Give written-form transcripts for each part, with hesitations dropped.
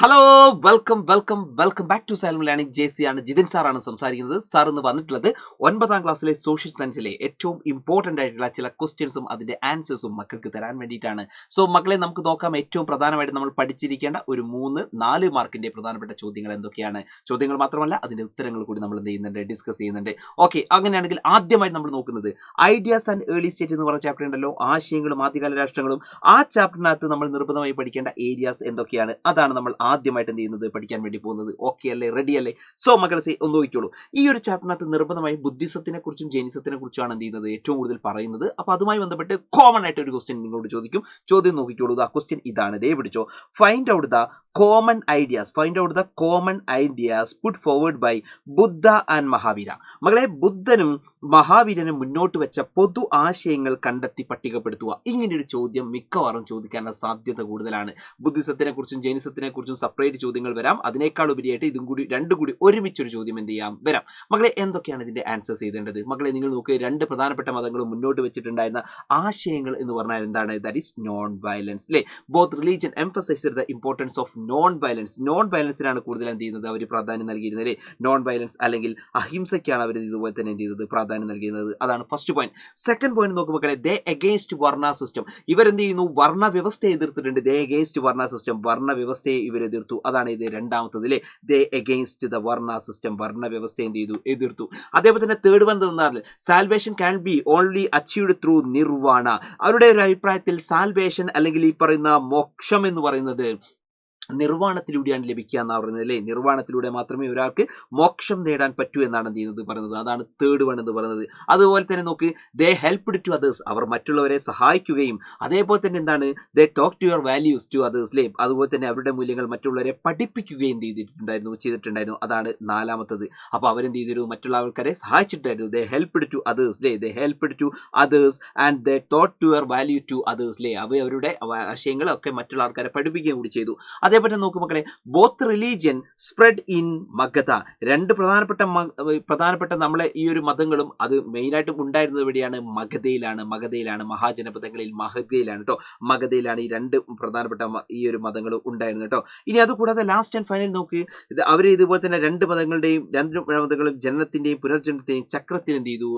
Hello, welcome back to Xylem learning. JC ആണ്, ജിതിൻ സാറാണ് സംസാരിക്കുന്നത്. സാർ ഇന്ന് വന്നിട്ടുള്ളത് 9ാം ക്ലാസ്സിലെ സോഷ്യൽ സയൻസിലെ ഏറ്റവും ഇമ്പോർട്ടൻ്റ് ആയിട്ടുള്ള ചില ക്വസ്റ്റ്യൻസും അതിൻ്റെ ആൻസേഴ്സും മക്കൾക്ക് തരാൻ വേണ്ടിയിട്ടാണ്. സോ മക്കളെ, നമുക്ക് നോക്കാം ഏറ്റവും പ്രധാനമായിട്ട് നമ്മൾ പഠിച്ചിരിക്കേണ്ട ഒരു 3-4 മാർക്കിൻ്റെ പ്രധാനപ്പെട്ട ചോദ്യങ്ങൾ എന്തൊക്കെയാണ്. ചോദ്യങ്ങൾ മാത്രമല്ല, അതിൻ്റെ ഉത്തരങ്ങൾ കൂടി നമ്മൾ എന്ത് ചെയ്യുന്നുണ്ട്, ഡിസ്കസ് ചെയ്യുന്നുണ്ട്. ഓക്കെ, അങ്ങനെയാണെങ്കിൽ ആദ്യമായിട്ട് നമ്മൾ നോക്കുന്നത് ഐഡിയാസ് ആൻഡ് ഏർലി സ്റ്റേറ്റ് എന്ന് പറഞ്ഞ ചാപ്റ്റർ ഉണ്ടല്ലോ, ആശയങ്ങളും ആദ്യകാല രാഷ്ട്രങ്ങളും. ആ ചാപ്റ്ററിനകത്ത് നമ്മൾ നിർബന്ധമായി പഠിക്കേണ്ട ഏരിയാസ് എന്തൊക്കെയാണ്, അതാണ് നമ്മൾ ആദ്യമായിട്ട് എന്ത് ചെയ്യുന്നത്, പഠിക്കാൻ വേണ്ടി പോകുന്നത്. ഓക്കെ അല്ലേ, റെഡി അല്ലേ? സോ മക്കളെ ഒന്ന് നോക്കിക്കോളൂ. ഈ ഒരു ചാപ്റ്ററിനകത്ത് നിർബന്ധമായും ബുദ്ധിസത്തിനെ കുറിച്ചും ജൈനിസത്തിനെ കുറിച്ചാണ് എന്ത് ചെയ്യുന്നത്, ഏറ്റവും കൂടുതൽ പറയുന്നത്. അപ്പൊ അതുമായി ബന്ധപ്പെട്ട് കോമൺ ആയിട്ട് ഒരു ക്വസ്റ്റ്യൻ നിങ്ങളോട് ചോദിക്കും. ചോദ്യം നോക്കിക്കോളൂ. ആ ക്വസ്റ്റ്യൻ ഇതാണ്, ദേ പിടിച്ചോ. Find out the common ideas put forward by Buddha and Mahavira. മകളെ, ബുദ്ധനും മഹാവീരനും മുന്നോട്ട് വെച്ച പൊതു ആശയങ്ങൾ കണ്ടെത്തി പട്ടികപ്പെടുത്തുക. ഇങ്ങനെയൊരു ചോദ്യം മിക്കവാറും ചോദിക്കാനുള്ള സാധ്യത കൂടുതലാണ്. ബുദ്ധിസത്തിനെ കുറിച്ചും ജൈനിസത്തിനെ കുറിച്ചും സെപ്പറേറ്റ് ചോദ്യങ്ങൾ വരാം. അതിനേക്കാൾ ഉപരിയായിട്ട് രണ്ടും കൂടി ഒരുമിച്ചൊരു ചോദ്യം എന്ത് ചെയ്യാം, വരാം. മകളെ, എന്തൊക്കെയാണ് ഇതിന്റെ ആൻസേഴ്സ് ചെയ്തേണ്ടത്? മകളെ, നിങ്ങൾ നോക്ക്, 2 പ്രധാനപ്പെട്ട മതങ്ങളും മുന്നോട്ട് വെച്ചിട്ടുണ്ടായിരുന്ന ആശയങ്ങൾ എന്ന് പറഞ്ഞാൽ എന്താണ്? ദാറ്റ് ഈസ് നോൺ വയലൻസ് അല്ലേ. Both religion emphasized the importance of non വയലൻസിനാണ് കൂടുതൽ എന്ത് ചെയ്യുന്നത്, അവർ പ്രാധാന്യം നൽകിയിരുന്നത് അല്ലേ. നോൺ വയലൻസ് അല്ലെങ്കിൽ അഹിംസയ്ക്കാണ് അവർ ഇതുപോലെ തന്നെ എന്ത് ചെയ്തത്, പ്രാധാന്യം നൽകിയിരുന്നത്. അതാണ് ഫസ്റ്റ് പോയിന്റ്. സെക്കൻഡ് പോയിന്റ് നോക്കുമ്പോൾ മക്കളെ, ദേ അഗെയിൻസ്റ്റ് വർണ്ണ സിസ്റ്റം. ഇവരെന്ത് ചെയ്യുന്നു, വർണ്ണ വ്യവസ്ഥയെ എതിർത്തിട്ടുണ്ട്. ദേ അഗെയിൻസ്റ്റ് വർണ്ണ സിസ്റ്റം, വർണ്ണ വ്യവസ്ഥയെ ഇവർ എതിർത്തു. അതാണ് ഇത് രണ്ടാമത്തത് അല്ലേ. ദേ അഗെയിൻസ്റ്റ് ദ വർണ്ണ സിസ്റ്റം, വർണ്ണ വ്യവസ്ഥയെ എന്ത് ചെയ്തു, എതിർത്തു. അതേപോലെ തന്നെ തേർഡ് വൺ എന്നാൽ salvation can be only achieved through nirvana. അവരുടെ ഒരു അഭിപ്രായത്തിൽ സാൽവേഷൻ അല്ലെങ്കിൽ ഈ പറയുന്ന മോക്ഷം എന്ന് പറയുന്നത് നിർവ്വാണത്തിലൂടെയാണ് ലഭിക്കുക എന്നാണ് പറയുന്നത് അല്ലേ. നിർവ്വാണത്തിലൂടെ മാത്രമേ ഒരാൾക്ക് മോക്ഷം നേടാൻ പറ്റൂ എന്നാണ് എന്ത് ചെയ്യുന്നത്, പറയുന്നത്. അതാണ് തേർഡ് വൺ എന്ന് പറയുന്നത്. അതുപോലെ തന്നെ നോക്ക്, ദേ ഹെൽപ്ഡ് ടു അതേഴ്സ്, അവർ മറ്റുള്ളവരെ സഹായിക്കുകയും അതേപോലെ തന്നെ എന്താണ്, they talk to your values to others അല്ലേ. അതുപോലെ തന്നെ അവരുടെ മൂല്യങ്ങൾ മറ്റുള്ളവരെ പഠിപ്പിക്കുകയും ചെയ്തിട്ടുണ്ടായിരുന്നു. അതാണ് നാലാമത്തത്. അപ്പോൾ അവരെന്ത് ചെയ്തിരുന്നു, മറ്റുള്ള ആൾക്കാരെ സഹായിച്ചിട്ടായിരുന്നു. ദേ ഹെൽപ്ഡ് ടു അതേഴ്സ് അല്ലേ. They helped to others and they taught to your value to others അല്ലേ. അവരുടെ ആശയങ്ങളൊക്കെ മറ്റുള്ള ആൾക്കാരെ പഠിപ്പിക്കുകയും കൂടി ചെയ്തു. അതേപോലെ നോക്കും മക്കളെ, both religion spread in Magadha. 2 പ്രധാനപ്പെട്ട നമ്മളെ ഈ ഒരു മതങ്ങളും അത് മെയിനായിട്ടും ഉണ്ടായിരുന്നത് എവിടെയാണ്, മഗധയിലാണ്. മഹാജനപദങ്ങളിൽ മഗധയിലാണ് കേട്ടോ. മഗധയിലാണ് ഈ 2 പ്രധാനപ്പെട്ട ഈ ഒരു മതങ്ങളും ഉണ്ടായിരുന്നത് കേട്ടോ. ഇനി അതുകൂടാതെ ലാസ്റ്റ് ആൻഡ് ഫൈനൽ നോക്ക്, അവർ ഇതുപോലെ തന്നെ 2 മതങ്ങളും ജനനത്തിന്റെയും പുനർജന്മത്തിന്റെയും ചക്രത്തിൽ എന്ത് ചെയ്തു,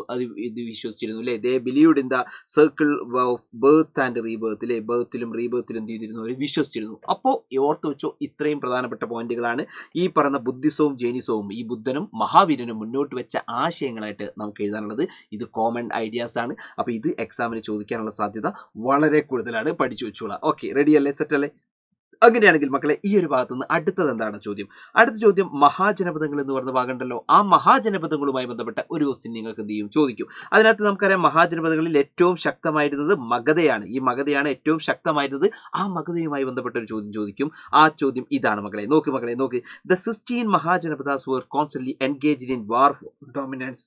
ഇത് വിശ്വസിച്ചിരുന്നു അല്ലേ. They believed in the circle of birth and rebirth അല്ലേ. ബർത്തിലും റീബർത്തിലും എന്ത് ചെയ്തിരുന്നു, അവർ വിശ്വസിച്ചിരുന്നു. അപ്പോൾ ഓർത്ത് വെച്ചോ, ഇത്രയും പ്രധാനപ്പെട്ട പോയിന്റുകളാണ് ഈ പറഞ്ഞ ബുദ്ധിസവും ജൈനിസവും ഈ ബുദ്ധനും മഹാവീരനും മുന്നോട്ട് വെച്ച ആശയങ്ങളായിട്ട് നമുക്ക് എഴുതാനുള്ളത്. ഇത് കോമൺ ഐഡിയാസ് ആണ്. അപ്പോൾ ഇത് എക്സാമിന് ചോദിക്കാനുള്ള സാധ്യത വളരെ കൂടുതലാണ്. പഠിച്ചു വെച്ചോളാം. ഓക്കെ, റെഡി അല്ലേ, സെറ്റ് അല്ലേ? അങ്ങനെയാണെങ്കിൽ മക്കളെ, ഈ ഒരു ഭാഗത്ത് നിന്ന് അടുത്തത് എന്താണ് ചോദ്യം? അടുത്ത ചോദ്യം മഹാജനപദങ്ങൾ എന്ന് പറഞ്ഞ ഭാഗമുണ്ടല്ലോ, ആ മഹാജനപദങ്ങളുമായി ബന്ധപ്പെട്ട ഒരു ക്വസ്റ്റ്യൻ നിങ്ങൾക്ക് എന്ത് ചെയ്യും, ചോദിക്കും. അതിനകത്ത് നമുക്കറിയാം, മഹാജനപദങ്ങളിൽ ഏറ്റവും ശക്തമായിരുന്നത് മഗധയാണ്. ഈ മഗധയാണ് ഏറ്റവും ശക്തമായിരുന്നത്. ആ മഗധയുമായി ബന്ധപ്പെട്ട ഒരു ചോദ്യം ചോദിക്കും. ആ ചോദ്യം ഇതാണ് മക്കളെ, നോക്ക്. The 16 Mahajanapadas were constantly engaged in war for dominance.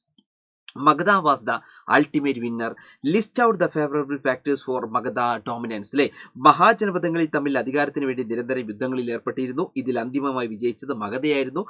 Magadha was the ultimate winner. List out the favorable factors for Magadha dominance അല്ലേ. മഹാജനപദങ്ങളിൽ തമ്മിൽ അധികാരത്തിന് വേണ്ടി നിരന്തരം യുദ്ധങ്ങളിൽ ഏർപ്പെട്ടിരുന്നു. ഇതിൽ അന്തിമമായി വിജയിച്ചത് മഗധയായിരുന്നു.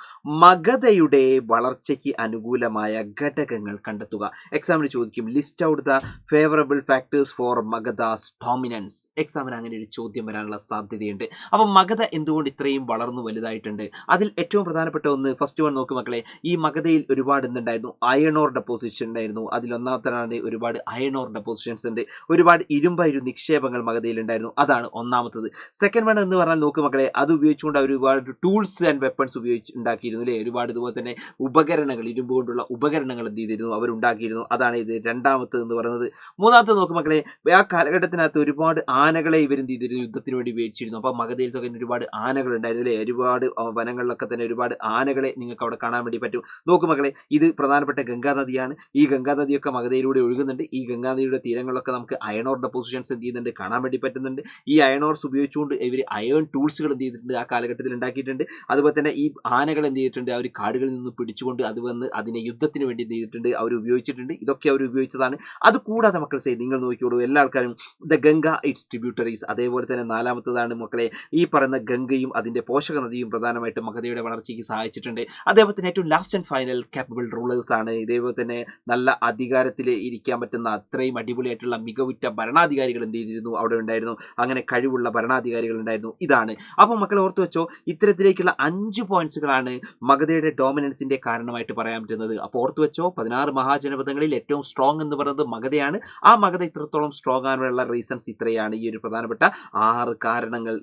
മഗധയുടെ വളർച്ചയ്ക്ക് അനുകൂലമായ ഘടകങ്ങൾ കണ്ടെത്തുക. എക്സാമിന് ചോദിക്കും, list out the favourable factors for Magadha's dominance. എക്സാമിന് അങ്ങനെ ഒരു ചോദ്യം വരാനുള്ള സാധ്യതയുണ്ട്. അപ്പം മഗധ എന്തുകൊണ്ട് ഇത്രയും വളർന്നു വലുതായിട്ടുണ്ട്? അതിൽ ഏറ്റവും പ്രധാനപ്പെട്ട ഒന്ന്, ഫസ്റ്റ് വൺ നോക്ക് മക്കളെ, ഈ മഗധയിൽ ഒരുപാട് എന്തുണ്ടായിരുന്നു, അയൺ ഓർ ഡെപ്പോസിഷൻ ഉണ്ടായിരുന്നു. അതിലൊന്നാമത്തേതാണ് ഒരുപാട് അയൺ ഓർ ഡെപ്പോസിഷൻസ് ഉണ്ട്. ഒരുപാട് ഇരുമ്പയിരു നിക്ഷേപങ്ങൾ മഗധയിൽ ഉണ്ടായിരുന്നു. അതാണ് ഒന്നാമത്തത്. സെക്കൻഡ് വൺ എന്ന് പറഞ്ഞാൽ നോക്ക് മക്കളെ, അത് ഉപയോഗിച്ചുകൊണ്ട് അവർ ഒരുപാട് ടൂൾസ് ആൻഡ് വെപ്പൺസ് ഉണ്ടാക്കിയിരുന്നു അല്ലേ. ഒരുപാട് ഇതുപോലെ തന്നെ ഉപകരണങ്ങൾ, ഇരുമ്പ് കൊണ്ടുള്ള ഉപകരണങ്ങൾ എന്ത് ചെയ്തിരുന്നു, അവരുണ്ടാക്കിയിരുന്നു. അതാണ് ഇത് രണ്ടാമത്തത് എന്ന് പറയുന്നത്. മൂന്നാമത്തെ നോക്ക് മക്കളെ, ആ കാലഘട്ടത്തിനകത്ത് ഒരുപാട് ആനകളെ ഇവരെന്ത് ചെയ്തിരുന്നു, യുദ്ധത്തിന് വേണ്ടി ഉപയോഗിച്ചിരുന്നു. അപ്പോൾ മഗധയിൽ തന്നെ ഒരുപാട് ആനകൾ ഉണ്ടായിരുന്നു അല്ലേ. ഒരുപാട് വനങ്ങളിലൊക്കെ തന്നെ ഒരുപാട് ആനകളെ നിങ്ങൾക്ക് അവിടെ കാണാൻ വേണ്ടി പറ്റും. നോക്ക് മക്കളെ, ഇത് പ്രധാനപ്പെട്ട ഗംഗാ നദിയാണ്. ഈ ഗംഗാ നദിയൊക്കെ മഗധയിലൂടെ ഒഴുകുന്നുണ്ട്. ഈ ഗംഗാ നദിയുടെ തീരങ്ങളിലൊക്കെ നമുക്ക് അയൺ ഓർ ഡെപ്പോസിഷൻസ് എന്ത് ചെയ്യുന്നുണ്ട്, കാണാൻ വേണ്ടി പറ്റുന്നുണ്ട്. ഈ അയൺ ഓർസ് ഉപയോഗിച്ചുകൊണ്ട് ഇവർ അയൺ ടൂൾസുകൾ എന്ത് ചെയ്തിട്ടുണ്ട്, ആ കാലഘട്ടത്തിൽ ഉണ്ടാക്കിയിട്ടുണ്ട്. അതുപോലെ തന്നെ ഈ ആനകൾ എന്ത് ചെയ്തിട്ടുണ്ട്, അവർ കാടുകളിൽ നിന്ന് പിടിച്ചുകൊണ്ട് അത് വന്ന് അതിനെ യുദ്ധത്തിന് വേണ്ടി എന്ത് ചെയ്തിട്ടുണ്ട്, അവർ ഉപയോഗിച്ചിട്ടുണ്ട്. ഇതൊക്കെ അവർ ഉപയോഗിച്ചതാണ്. അത് കൂടാതെ മക്കൾ നിങ്ങൾ നോക്കിയോളൂ, എല്ലാ ആൾക്കാരും ദ ഗംഗ ഇറ്റ്സ് ട്രിബ്യൂട്ടറീസ്. അതേപോലെ തന്നെ നാലാമത്തതാണ് മക്കളെ, ഈ പറയുന്ന ഗംഗയും അതിന്റെ പോഷക നദിയും പ്രധാനമായിട്ടും മഗധയുടെ വളർച്ചയ്ക്ക് സഹായിച്ചിട്ടുണ്ട്. അതേപോലെ തന്നെ ഏറ്റവും last and final capable rulers ആണ്. ഇതേപോലെ തന്നെ നല്ല അധികാരത്തിൽ ഇരിക്കാൻ പറ്റുന്ന അത്രയും അടിപൊളിയായിട്ടുള്ള മികവുറ്റ ഭരണാധികാരികൾ എന്ത് ചെയ്തിരുന്നു അവിടെ ഉണ്ടായിരുന്നു. അങ്ങനെ കഴിവുള്ള ഭരണാധികാരികൾ ഉണ്ടായിരുന്നു. ഇതാണ്. അപ്പോൾ മക്കളെ ഓർത്തു വെച്ചോ, ഇത്തരത്തിലേക്കുള്ള 5 പോയിന്റ്സുകളാണ് മഗധയുടെ ഡോമിനൻസിന്റെ കാരണമായിട്ട് പറയാൻ പറ്റുന്നത്. അപ്പോൾ ഓർത്തു വെച്ചോ, 16 മഹാജനപദങ്ങളിൽ ഏറ്റവും സ്ട്രോങ് എന്ന് പറയുന്നത് മഗധയാണ്. ആ മഗധ ഇത്രത്തോളം സ്ട്രോങ് ആകാനുള്ള റീസൺസ് ഇത്രയാണ്. ഈ ഒരു പ്രധാനപ്പെട്ട 5 കാരണങ്ങൾ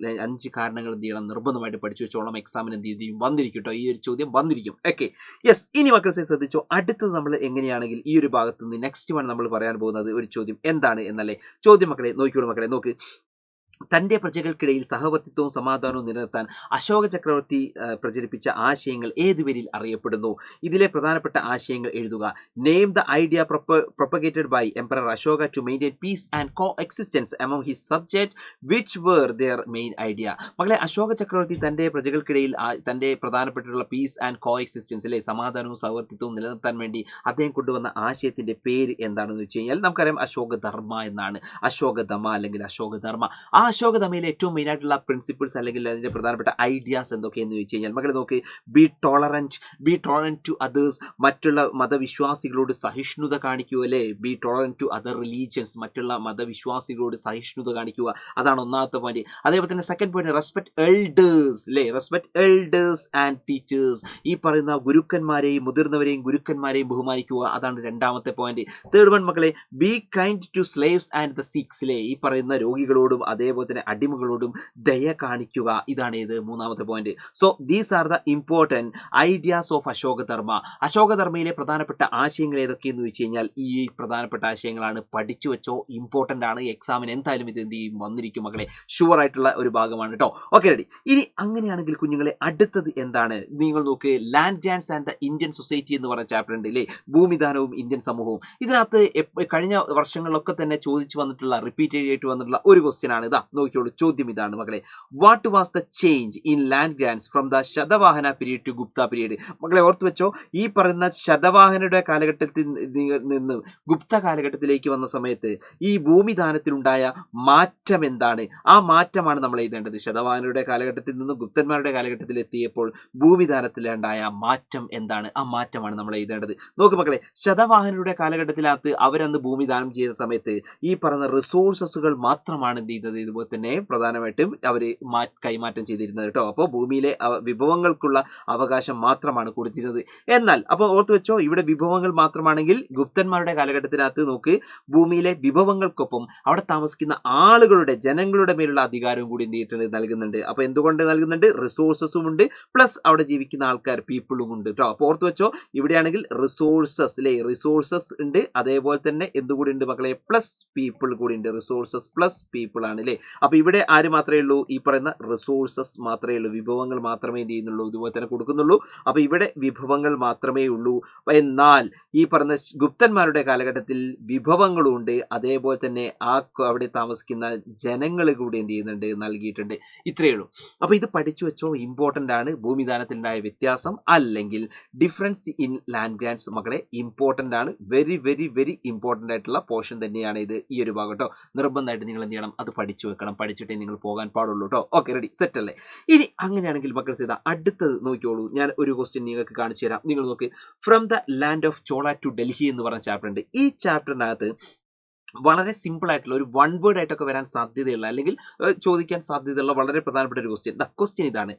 എന്ത് ചെയ്യണം, നിർബന്ധമായിട്ട് പഠിച്ചു വെച്ചോളം. എക്സാമിന് എന്ത് ചെയ്യും, വന്നിരിക്കും കേട്ടോ, ഈ ഒരു ചോദ്യം വന്നിരിക്കും. Okay, yes. ഇനി മക്കൾ ശ്രദ്ധിച്ചോ, അടുത്തത് നമ്മൾ എങ്ങനെയാണെങ്കിൽ ഈ ഒരു ഭാഗത്ത് നിന്ന് നെക്സ്റ്റ് വൺ നമ്മൾ പറയാൻ പോകുന്നത് ഒരു ചോദ്യം എന്താണ് എന്നല്ലേ. ചോദ്യം മക്കളെ നോക്കിയോളൂ. മക്കളെ നോക്ക്, തൻ്റെ പ്രജകൾക്കിടയിൽ സഹവർത്തിത്വവും സമാധാനവും നിലനിർത്താൻ അശോക ചക്രവർത്തി പ്രചരിപ്പിച്ച ആശയങ്ങൾ ഏതു പേരിൽ അറിയപ്പെടുന്നു? ഇതിലെ പ്രധാനപ്പെട്ട ആശയങ്ങൾ എഴുതുക. Name the idea propagated by emperor Ashoka to maintain peace and coexistence among his subject which were their main idea. മകളെ, അശോക ചക്രവർത്തി തൻ്റെ പ്രജകൾക്കിടയിൽ തൻ്റെ പ്രധാനപ്പെട്ടുള്ള പീസ് ആൻഡ് കോ എക്സിസ്റ്റൻസ് അല്ലെ, സമാധാനവും സഹവർത്തിത്വവും നിലനിർത്താൻ വേണ്ടി അദ്ദേഹം കൊണ്ടുവന്ന ആശയത്തിന്റെ പേര് എന്താണെന്ന് വെച്ച് കഴിഞ്ഞാൽ നമുക്കറിയാം, അശോകധർമ്മ എന്നാണ്. അശോകധമ അല്ലെങ്കിൽ അശോകധർമ്മ. ആ അശോകധമയിലെ ഏറ്റവും മെയിൻ ആയിട്ടുള്ള പ്രിൻസിപ്പിൾസ് അല്ലെങ്കിൽ അതിന്റെ പ്രധാനപ്പെട്ട ഐഡിയാസ് എന്തൊക്കെയെന്ന് ചോദിച്ചു കഴിഞ്ഞാൽ മക്കളെ നോക്ക്, ബി ടോളറൻറ്റ് ടു അതേഴ്സ്, മറ്റുള്ള മതവിശ്വാസികളോട് സഹിഷ്ണുത കാണിക്കുക അല്ലേ. Be tolerant to other religions, മറ്റുള്ള മതവിശ്വാസികളോട് സഹിഷ്ണുത കാണിക്കുക. അതാണ് ഒന്നാമത്തെ പോയിന്റ്. അതേപോലെ തന്നെ സെക്കൻഡ് പോയിന്റ്, റെസ്പെക്ട് എൽഡേഴ്സ് അല്ലേ, റെസ്പെക്ട് എൽഡേഴ്സ് ആൻഡ് ടീച്ചേഴ്സ്, ഈ പറയുന്ന ഗുരുക്കന്മാരെയും മുതിർന്നവരെയും ഗുരുക്കന്മാരെയും ബഹുമാനിക്കുക. അതാണ് രണ്ടാമത്തെ പോയിന്റ്. തേർഡ് വൺ മക്കളെ, be kind to slaves and the sick അല്ലേ, ഈ പറയുന്ന രോഗികളോടും അതേപോലെ തന്നെ അടിമകളോടും ദയ കാണിക്കുക. ഇതാണ് ഇത് മൂന്നാമത്തെ point. So these are the important ideas of Ashokadharma. അശോകധർമ്മയിലെ പ്രധാനപ്പെട്ട ആശയങ്ങൾ ഏതൊക്കെയെന്ന് വെച്ച് കഴിഞ്ഞാൽ ഈ പ്രധാനപ്പെട്ട ആശയങ്ങളാണ്. പഠിച്ചു വെച്ചോ, ഇമ്പോർട്ടൻ്റ് ആണ്. എക്സാമിന് എന്തായാലും ഇത് എന്ത് ചെയ്യും, വന്നിരിക്കും മക്കളെ. ഷുവർ ആയിട്ടുള്ള ഒരു ഭാഗമാണ് കേട്ടോ. Okay, ready. ഇനി അങ്ങനെയാണെങ്കിൽ കുഞ്ഞുങ്ങളെ അടുത്തത് എന്താണ്? നിങ്ങൾ നോക്ക്, land grants and the Indian society എന്ന് പറഞ്ഞ ചാപ്റ്റർ ഉണ്ട് അല്ലേ, ഭൂമിദാനവും ഇന്ത്യൻ സമൂഹവും. ഇതിനകത്ത് കഴിഞ്ഞ വർഷങ്ങളിലൊക്കെ തന്നെ ചോദിച്ചു വന്നിട്ടുള്ള റിപ്പീറ്റഡ് ആയിട്ട് വന്നിട്ടുള്ള ഒരു ക്വസ്റ്റ്യൻ ആണ്. ഇതാ നോക്കിയോളൂ, ചോദ്യം ഇതാണ് മക്കളെ. What was the change in land grants from the Satavahana period to Gupta period? മക്കളെ ഓർത്ത് വെച്ചോ, ഈ പറയുന്ന ശതവാഹനയുടെ കാലഘട്ടത്തിൽ നിന്ന് ഗുപ്ത കാലഘട്ടത്തിലേക്ക് വന്ന സമയത്ത് ഈ ഭൂമിദാനത്തിലുണ്ടായ മാറ്റം എന്താണ്? ആ മാറ്റമാണ് നമ്മൾ എഴുതേണ്ടത്. ശതവാഹനയുടെ കാലഘട്ടത്തിൽ നിന്ന് ഗുപ്തന്മാരുടെ കാലഘട്ടത്തിൽ എത്തിയപ്പോൾ ഭൂമിദാനത്തിലുണ്ടായ മാറ്റം എന്താണ്? ആ മാറ്റമാണ് നമ്മൾ എഴുതേണ്ടത്. നോക്ക് മക്കളെ, ശതവാഹനരുടെ കാലഘട്ടത്തിനകത്ത് അവരന്ന് ഭൂമിദാനം ചെയ്ത സമയത്ത് ഈ പറയുന്ന റിസോഴ്സസുകൾ മാത്രമാണ് എന്ത് ചെയ്തത്, ഇതുപോലെ തന്നെ പ്രധാനമായിട്ടും അവർ കൈമാറ്റം ചെയ്തിരുന്നത് കേട്ടോ. അപ്പോൾ ഭൂമിയിലെ വിഭവങ്ങൾക്കുള്ള അവകാശം മാത്രമാണ് കൊടുത്തിരുന്നത്. എന്നാൽ അപ്പോൾ ഓർത്ത് വെച്ചോ, ഇവിടെ വിഭവങ്ങൾ മാത്രമാണെങ്കിൽ ഗുപ്തന്മാരുടെ കാലഘട്ടത്തിനകത്ത് നോക്ക്, ഭൂമിയിലെ വിഭവങ്ങൾക്കൊപ്പം അവിടെ താമസിക്കുന്ന ആളുകളുടെ ജനങ്ങളുടെ മേലുള്ള അധികാരവും കൂടി എന്ത് ചെയ്തിട്ടുണ്ട്, നൽകുന്നുണ്ട്. അപ്പോൾ എന്തുകൊണ്ട് നൽകുന്നുണ്ട്? റിസോഴ്സസും ഉണ്ട്, പ്ലസ് അവിടെ ജീവിക്കുന്ന ആൾക്കാർ പീപ്പിളും ഉണ്ട് കേട്ടോ. അപ്പോൾ ഓർത്ത് വെച്ചോ, ഇവിടെയാണെങ്കിൽ റിസോഴ്സസ് അല്ലേ, റിസോഴ്സസ് ഉണ്ട്, അതേപോലെ തന്നെ എന്തുകൂടി ഉണ്ട് മക്കളെ, പ്ലസ് പീപ്പിൾ കൂടി ഉണ്ട്. റിസോഴ്സസ് പ്ലസ് പീപ്പിൾ ആണ് അല്ലേ. അപ്പൊ ഇവിടെ ആര് മാത്രമേ ഉള്ളൂ? ഈ പറയുന്ന റിസോഴ്സസ് മാത്രമേ ഉള്ളൂ, വിഭവങ്ങൾ മാത്രമേ എന്ത് ചെയ്യുന്നുള്ളൂ, ഇതുപോലെ തന്നെ കൊടുക്കുന്നുള്ളൂ. അപ്പൊ ഇവിടെ വിഭവങ്ങൾ മാത്രമേ ഉള്ളൂ. എന്നാൽ ഈ പറഞ്ഞ ഗുപ്തന്മാരുടെ കാലഘട്ടത്തിൽ വിഭവങ്ങളും ഉണ്ട്, അതേപോലെ തന്നെ അവിടെ താമസിക്കുന്ന ജനങ്ങൾ കൂടി എന്ത് ചെയ്യുന്നുണ്ട്, നൽകിയിട്ടുണ്ട്. ഇത്രയേ ഉള്ളൂ. അപ്പൊ ഇത് പഠിച്ചു വെച്ചോ, ഇമ്പോർട്ടന്റ് ആണ്. ഭൂമിദാനത്തിലുണ്ടായ വ്യത്യാസം അല്ലെങ്കിൽ ഡിഫറൻസ് ഇൻ ലാൻഡ് ഗ്രാൻഡ്സ് മക്കളെ ഇമ്പോർട്ടന്റ് ആണ്. വെരി വെരി വെരി ഇമ്പോർട്ടന്റ് ആയിട്ടുള്ള പോർഷൻ തന്നെയാണ് ഇത്, ഈ ഒരു ഭാഗം കേട്ടോ. നിർബന്ധമായിട്ട് നിങ്ങൾ എന്ത് ചെയ്യണം, അത് പഠിച്ചു വെക്കണം. പഠിച്ചിട്ടേ നിങ്ങൾ പോകാൻ പാടുള്ളൂ കേട്ടോ. ഓക്കെ, റെഡി, സെറ്റ് അല്ലേ? ഇനി അങ്ങനെയാണെങ്കിൽ മക്കൾ ചെയ്താ അടുത്തത് നോക്കിയോളൂ. ഞാൻ ഒരു ക്വസ്റ്റ്യൻ നിങ്ങൾക്ക് കാണിച്ചു തരാം. നിങ്ങൾ നോക്ക്, from the land of Chola to Delhi എന്ന് പറഞ്ഞ ചാപ്റ്റർ ഉണ്ട്. ഈ ചാപ്റ്ററിനകത്ത് വളരെ സിമ്പിൾ ആയിട്ടുള്ള ഒരു വൺ വേർഡ് ആയിട്ടൊക്കെ വരാൻ സാധ്യതയുള്ള അല്ലെങ്കിൽ ചോദിക്കാൻ സാധ്യതയുള്ള വളരെ പ്രധാനപ്പെട്ട ഒരു ക്വസ്റ്റ്യൻ. ദ ക്വസ്റ്റ്യൻ ഇതാണ്,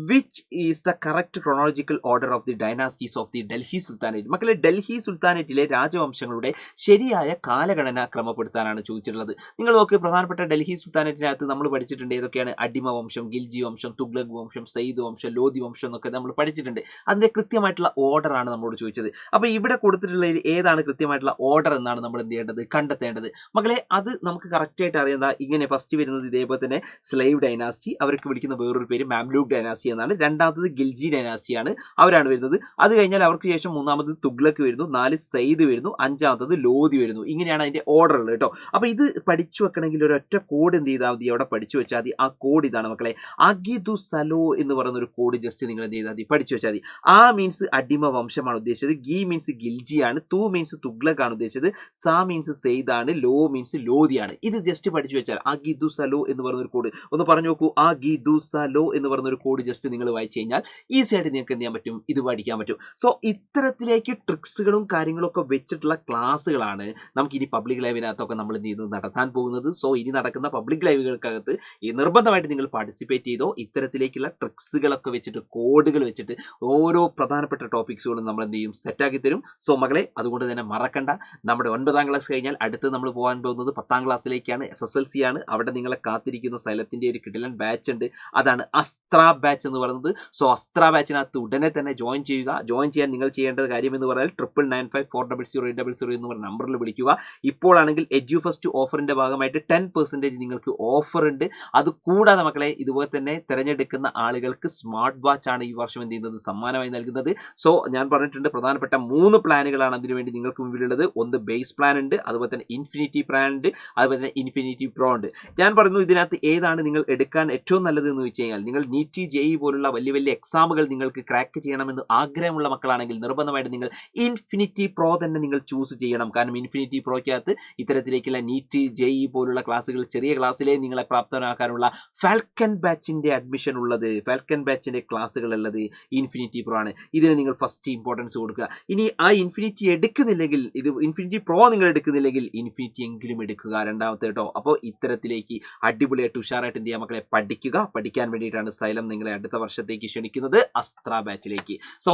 which is the correct chronological order of the dynasties of the Delhi sultanate? മക്കളെ, ഡൽഹി സുൽത്താനേറ്റിലെ രാജവംശങ്ങളുടെ ശരിയായ കാലഗണന ക്രമപ്പെടുത്താനാണ് ചോദിച്ചിട്ടുള്ളത്. നിങ്ങൾ നോക്ക്, പ്രധാനപ്പെട്ട ഡൽഹി സുൽത്താനേറ്റിനകത്ത് നമ്മൾ പഠിച്ചിട്ടുണ്ട് ഏതൊക്കെയാണ്? അടിമ വംശം, ഗിൽജി വംശം, തുഗ്ലക് വംശം, സയ്യിദ് വംശം, ലോധി വംശം എന്നൊക്കെ നമ്മൾ പഠിച്ചിട്ടുണ്ട്. അതിന്റെ കൃത്യമായിട്ടുള്ള ഓർഡർ ആണ് നമ്മളോട് ചോദിച്ചത്. അപ്പൊ ഇവിടെ കൊടുത്തിട്ടുള്ളതിൽ ഏതാണ് കൃത്യമായിട്ടുള്ള ഓർഡർ എന്നാണ് നമ്മൾ എന്ത് ചെയ്യേണ്ടത്, കണ്ടെത്തേണ്ടത്. മകളെ, അത് നമുക്ക് കറക്റ്റ് ആയിട്ട് അറിയാം. ഇങ്ങനെ ഫസ്റ്റ് വരുന്നത് ഇതേപോലെ തന്നെ സ്ലേവ് ഡൈനാസ്റ്റി, അവർക്ക് വിളിക്കുന്ന വേറൊരു പേര് മാംലൂക്ക് ഡൈനാസ്റ്റി എന്നാണ്. രണ്ടാമത്തത് ഗിൽജി ഡൈനാസ്റ്റി ആണ്, അവരാണ് വരുന്നത്. അത് കഴിഞ്ഞാൽ അവർക്ക് ശേഷം മൂന്നാമത് തുഗ്ലക്ക് വരുന്നു, 4 സയ്യിദ് വരുന്നു, 5ാമത്തത് ലോധി വരുന്നു. ഇങ്ങനെയാണ് അതിന്റെ ഓർഡർ ഉള്ളത് കേട്ടോ. അപ്പൊ ഇത് പഠിച്ചു വെക്കണമെങ്കിൽ ഒരൊറ്റ കോഡ് എന്ത് ചെയ്താൽ മതി, അവിടെ പഠിച്ചു വെച്ചാൽ മതി. ആ കോഡ് ഇതാണ് മക്കളെ, അഗിദു സലോ എന്ന് പറയുന്ന ഒരു കോഡ് ജസ്റ്റ് നിങ്ങൾ എന്ത് ചെയ്താൽ മതി, പഠിച്ചു വെച്ചാൽ മതി. ആ മീൻസ് അടിമ വംശമാണ് ഉദ്ദേശിച്ചത്, ഗി മീൻസ് ഗിൽജി ആണ്, തു മീൻസ് തുഗ്ലക് ആണ് ഉദ്ദേശിച്ചത്, സ മീൻസ് സെയ്ദ് ആണ്, ആണ്, ലോ മീൻസ് ലോധിയാണ്. ഇത് ജസ്റ്റ് പഠിച്ചു വെച്ചാൽ ആ ഗിദു സലോ എന്ന് പറയുന്ന ഒരു കോഡ് ഒന്ന് പറഞ്ഞു നോക്കൂ. ആ ഗിദു സലോ എന്ന് പറയുന്ന ഒരു കോഡ് ജസ്റ്റ് നിങ്ങൾ വായിച്ചു കഴിഞ്ഞാൽ ഈസി ആയിട്ട് നിങ്ങൾക്ക് എന്ത് ചെയ്യാൻ പറ്റും, ഇത് പഠിക്കാൻ പറ്റും. സോ ഇത്തരത്തിലേക്ക് ട്രിക്സുകളും കാര്യങ്ങളും ഒക്കെ വെച്ചിട്ടുള്ള ക്ലാസ്സുകളാണ് നമുക്ക് ഇനി പബ്ലിക് ലൈവിനകത്തൊക്കെ നമ്മൾ എന്ത് ചെയ്യുന്നത് നടത്താൻ പോകുന്നത്. സോ ഇനി നടക്കുന്ന പബ്ലിക് ലൈവുകൾക്കകത്ത് ഈ നിർബന്ധമായിട്ട് നിങ്ങൾ പാർട്ടിസിപ്പേറ്റ് ചെയ്തോ. ഇത്തരത്തിലേക്കുള്ള ട്രിക്സുകളൊക്കെ വെച്ചിട്ട് കോഡുകൾ വെച്ചിട്ട് ഓരോ പ്രധാനപ്പെട്ട ടോപ്പിക്സുകളും നമ്മൾ എന്ത് ചെയ്യും, സെറ്റാക്കി തരും. സോ മകളെ അതുകൊണ്ട് തന്നെ മറക്കണ്ട, നമ്മുടെ 9ാം ക്ലാസ് കഴിഞ്ഞാൽ അടുത്ത് നമ്മൾ പോകാൻ പോകുന്നത് 10ാം ക്ലാസ്സിലേക്കാണ്, SSLC ആണ്. അവിടെ നിങ്ങളെ കാത്തിരിക്കുന്ന സൈലത്തിന്റെ ഒരു കിടിലൻ ബാച്ച് ഉണ്ട്, അതാണ് അസ്ത്ര ബാച്ച് എന്ന് പറയുന്നത്. സോ അസ്ത്ര ബാച്ചിനകത്ത് ഉടനെ തന്നെ ജോയിൻ ചെയ്യുക. ജോയിൻ ചെയ്യാൻ നിങ്ങൾ ചെയ്യേണ്ട കാര്യം എന്ന് പറഞ്ഞാൽ 9954000800 എന്ന് പറഞ്ഞ നമ്പറിൽ വിളിക്കുക. ഇപ്പോഴാണെങ്കിൽ എഡ്യൂഫസ്റ്റ് ഓഫറിന്റെ ഭാഗമായിട്ട് 10% നിങ്ങൾക്ക് ഓഫർ ഉണ്ട്. അത് കൂടാതെ മക്കളെ ഇതുപോലെ തന്നെ തിരഞ്ഞെടുക്കുന്ന ആളുകൾക്ക് സ്മാർട്ട് വാച്ച് ആണ് ഈ വർഷം എന്ത് ചെയ്യുന്നത്, സമ്മാനമായി നൽകുന്നത്. സോ ഞാൻ പറഞ്ഞിട്ടുണ്ട് പ്രധാനപ്പെട്ട 3 പ്ലാനുകളാണ് അതിനുവേണ്ടി നിങ്ങൾക്ക് മുമ്പിലുള്ളത്. ഒന്ന് ബേസ് പ്ലാൻ ഉണ്ട്, അതുപോലെ തന്നെ ഇൻഫിനിറ്റി പ്ലാൻ ഉണ്ട്, അതുപോലെ തന്നെ ഇൻഫിനിറ്റി പ്രോ ഉണ്ട്. ഞാൻ പറഞ്ഞു ഇതിനകത്ത് ഏതാണ് നിങ്ങൾ എടുക്കാൻ ഏറ്റവും നല്ലത് എന്ന് വെച്ച് കഴിഞ്ഞാൽ നിങ്ങൾ നീറ്റ് JEE പോലുള്ള വലിയ വലിയ എക്സാമുകൾ നിങ്ങൾക്ക് ക്രാക്ക് ചെയ്യണമെന്ന് ആഗ്രഹമുള്ള മക്കളാണെങ്കിൽ നിർബന്ധമായിട്ട് നിങ്ങൾ ഇൻഫിനിറ്റി പ്രോ തന്നെ നിങ്ങൾ ചൂസ് ചെയ്യണം. കാരണം ഇൻഫിനിറ്റി പ്രോയ്ക്കകത്ത് ഇത്തരത്തിലേക്കുള്ള നീറ്റ് JEE പോലുള്ള ക്ലാസ്സുകൾ ചെറിയ ക്ലാസ്സിലേ നിങ്ങളെ പ്രാപ്തനാക്കാനുള്ള ഫാൽക്കൺ ബാച്ചിന്റെ അഡ്മിഷൻ ഉള്ളത്, ഫാൽക്കൺ ബാച്ചിന്റെ ക്ലാസ്സുകൾ ഉള്ളത് ഇൻഫിനിറ്റി പ്രോ ആണ്. ഇതിന് നിങ്ങൾ ഫസ്റ്റ് ഇമ്പോർട്ടൻസ് കൊടുക്കുക. ഇനി ആ ഇൻഫിനിറ്റി എടുക്കുന്നില്ലെങ്കിൽ, ഇത് ഇൻഫിനിറ്റി പ്രോ നിങ്ങൾ എടുക്കുന്നില്ലെങ്കിൽ ഇൻഫിനിറ്റി എങ്കിലും എടുക്കുക രണ്ടാമത്തെ കേട്ടോ. അപ്പോൾ ഇത്തരത്തിലേക്ക് അടിപൊളിയായിട്ട് ഉഷാറായിട്ട് എന്ത് ചെയ്യാം മക്കളെ, പഠിക്കാൻ വേണ്ടിയിട്ടാണ് സൈലം നിങ്ങളെ അടുത്ത വർഷത്തേക്ക് ക്ഷണിക്കുന്നത് അസ്ത്ര ബാച്ചിലേക്ക്. സോ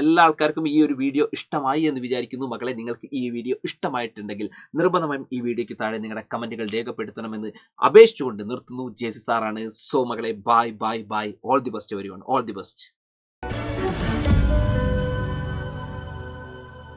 എല്ലാ ആൾക്കാർക്കും ഈ ഒരു വീഡിയോ ഇഷ്ടമായി എന്ന് വിചാരിക്കുന്നു. മക്കളെ നിങ്ങൾക്ക് ഈ വീഡിയോ ഇഷ്ടമായിട്ടുണ്ടെങ്കിൽ നിർബന്ധമായും ഈ വീഡിയോയ്ക്ക് താഴെ നിങ്ങളുടെ കമന്റുകൾ രേഖപ്പെടുത്തണമെന്ന് അപേക്ഷിച്ചുകൊണ്ട് നിർത്തുന്നു. JC സാറാണ്. സോ മകളെ bye bye bye, all the best everyone, all the best.